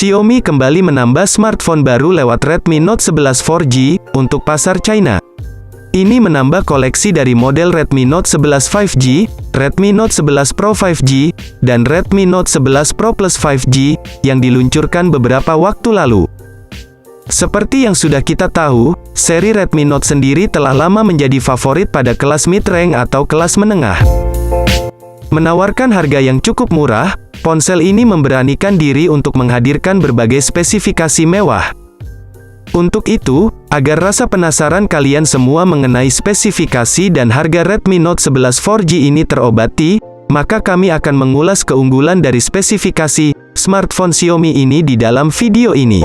Xiaomi kembali menambah smartphone baru lewat Redmi Note 11 4G untuk pasar China. Ini menambah koleksi dari model Redmi Note 11 5G, Redmi Note 11 Pro 5G, dan Redmi Note 11 Pro Plus 5G yang diluncurkan beberapa waktu lalu. Seperti yang sudah kita tahu, seri Redmi Note sendiri telah lama menjadi favorit pada kelas mid-range atau kelas menengah. Menawarkan harga yang cukup murah, ponsel ini memberanikan diri untuk menghadirkan berbagai spesifikasi mewah. Untuk itu, agar rasa penasaran kalian semua mengenai spesifikasi dan harga Redmi Note 11 4G ini terobati, maka kami akan mengulas keunggulan dari spesifikasi smartphone Xiaomi ini di dalam video ini.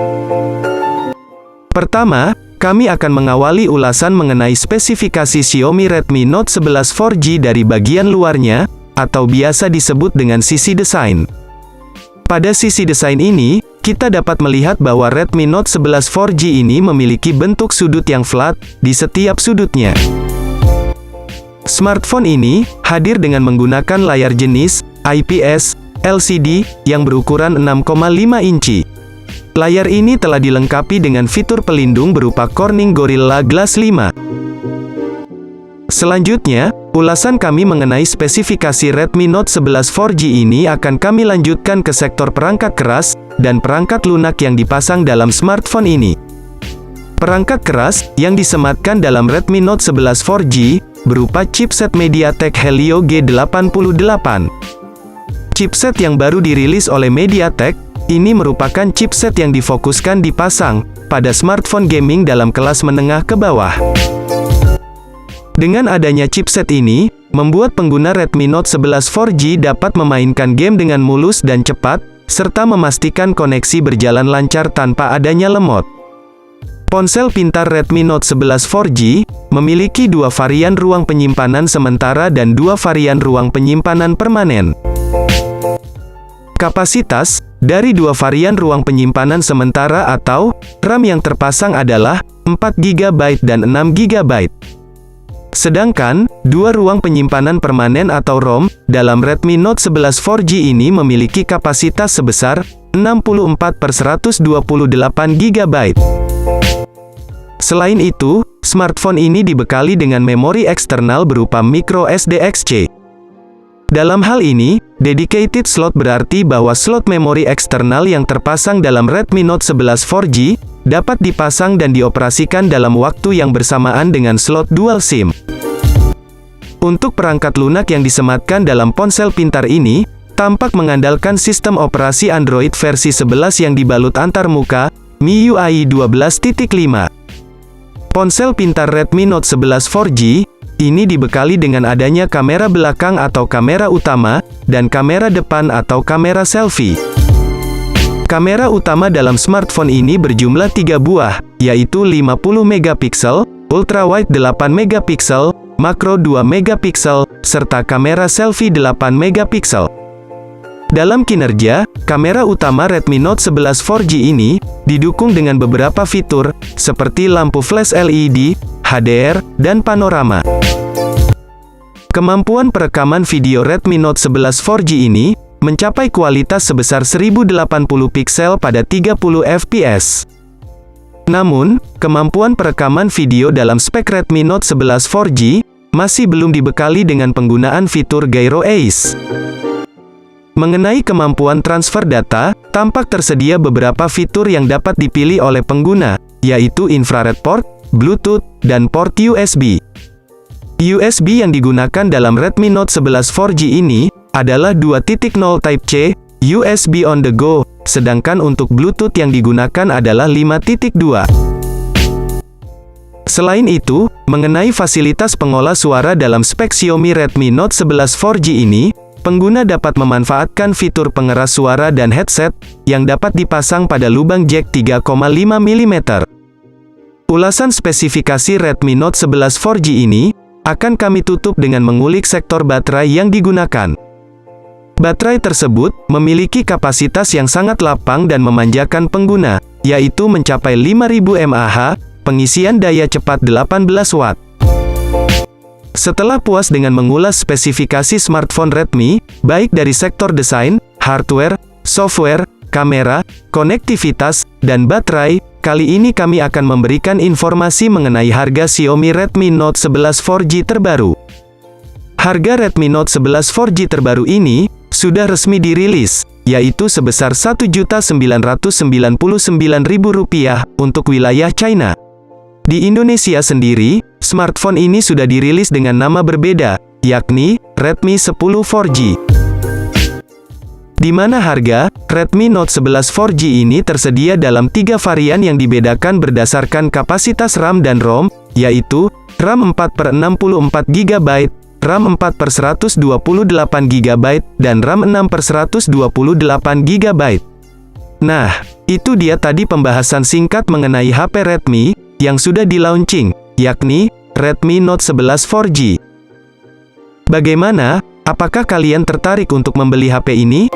Pertama, kami akan mengawali ulasan mengenai spesifikasi Xiaomi Redmi Note 11 4G dari bagian luarnya, atau biasa disebut dengan sisi desain. Pada sisi desain ini, kita dapat melihat bahwa Redmi Note 11 4G ini memiliki bentuk sudut yang flat di setiap sudutnya. Smartphone ini hadir dengan menggunakan layar jenis IPS LCD yang berukuran 6,5 inci. Layar ini telah dilengkapi dengan fitur pelindung berupa Corning Gorilla Glass 5. Selanjutnya, ulasan kami mengenai spesifikasi Redmi Note 11 4G ini akan kami lanjutkan ke sektor perangkat keras dan perangkat lunak yang dipasang dalam smartphone ini. Perangkat keras yang disematkan dalam Redmi Note 11 4G berupa chipset MediaTek Helio G88. Chipset yang baru dirilis oleh MediaTek, ini merupakan chipset yang difokuskan dipasang pada smartphone gaming dalam kelas menengah ke bawah. Dengan adanya chipset ini, membuat pengguna Redmi Note 11 4G dapat memainkan game dengan mulus dan cepat, serta memastikan koneksi berjalan lancar tanpa adanya lemot. Ponsel pintar Redmi Note 11 4G memiliki dua varian ruang penyimpanan sementara dan dua varian ruang penyimpanan permanen. Kapasitas dari dua varian ruang penyimpanan sementara atau RAM yang terpasang adalah 4GB dan 6GB. Sedangkan, dua ruang penyimpanan permanen atau ROM dalam Redmi Note 11 4G ini memiliki kapasitas sebesar 64/128GB. Selain itu, smartphone ini dibekali dengan memori eksternal berupa microSD-XC. Dalam hal ini, dedicated slot berarti bahwa slot memori eksternal yang terpasang dalam Redmi Note 11 4G dapat dipasang dan dioperasikan dalam waktu yang bersamaan dengan slot dual SIM. Untuk perangkat lunak yang disematkan dalam ponsel pintar ini, tampak mengandalkan sistem operasi Android versi 11 yang dibalut antarmuka, MIUI 12.5. Ponsel pintar Redmi Note 11 4G, ini dibekali dengan adanya kamera belakang atau kamera utama, dan kamera depan atau kamera selfie. Kamera utama dalam smartphone ini berjumlah 3 buah, yaitu 50 megapiksel, ultrawide 8 megapiksel, makro 2 megapiksel, serta kamera selfie 8 megapiksel. Dalam kinerja, kamera utama Redmi Note 11 4G ini didukung dengan beberapa fitur, seperti lampu flash LED, HDR, dan panorama. Kemampuan perekaman video Redmi Note 11 4G ini mencapai kualitas sebesar 1080 piksel pada 30 fps. Namun, kemampuan perekaman video dalam spek Redmi Note 11 4G masih belum dibekali dengan penggunaan fitur Gyro Ace. Mengenai kemampuan transfer data, tampak tersedia beberapa fitur yang dapat dipilih oleh pengguna, yaitu infrared port, Bluetooth, dan port USB. USB yang digunakan dalam Redmi Note 11 4G ini adalah 2.0 Type-C, USB on the go, sedangkan untuk Bluetooth yang digunakan adalah 5.2. Selain itu, mengenai fasilitas pengolah suara dalam spek Xiaomi Redmi Note 11 4G ini, pengguna dapat memanfaatkan fitur pengeras suara dan headset yang dapat dipasang pada lubang jack 3,5 mm. Ulasan spesifikasi Redmi Note 11 4G ini akan kami tutup dengan mengulik sektor baterai yang digunakan. Baterai tersebut memiliki kapasitas yang sangat lapang dan memanjakan pengguna, yaitu mencapai 5000 mAh, pengisian daya cepat 18 Watt. Setelah puas dengan mengulas spesifikasi smartphone Redmi, baik dari sektor desain, hardware, software, kamera, konektivitas, dan baterai. Kali ini kami akan memberikan informasi mengenai harga Xiaomi Redmi Note 11 4G terbaru. Harga Redmi Note 11 4G terbaru ini sudah resmi dirilis, yaitu sebesar Rp1.999.000 untuk wilayah China. Di Indonesia sendiri, smartphone ini sudah dirilis dengan nama berbeda, yakni Redmi 10 4G. Di mana harga Redmi Note 11 4G ini tersedia dalam 3 varian yang dibedakan berdasarkan kapasitas RAM dan ROM, yaitu RAM 4/64GB, RAM 4/128GB, dan RAM 6/128GB. Nah, itu dia tadi pembahasan singkat mengenai HP Redmi yang sudah di-launching, yakni Redmi Note 11 4G. Bagaimana? Apakah kalian tertarik untuk membeli HP ini?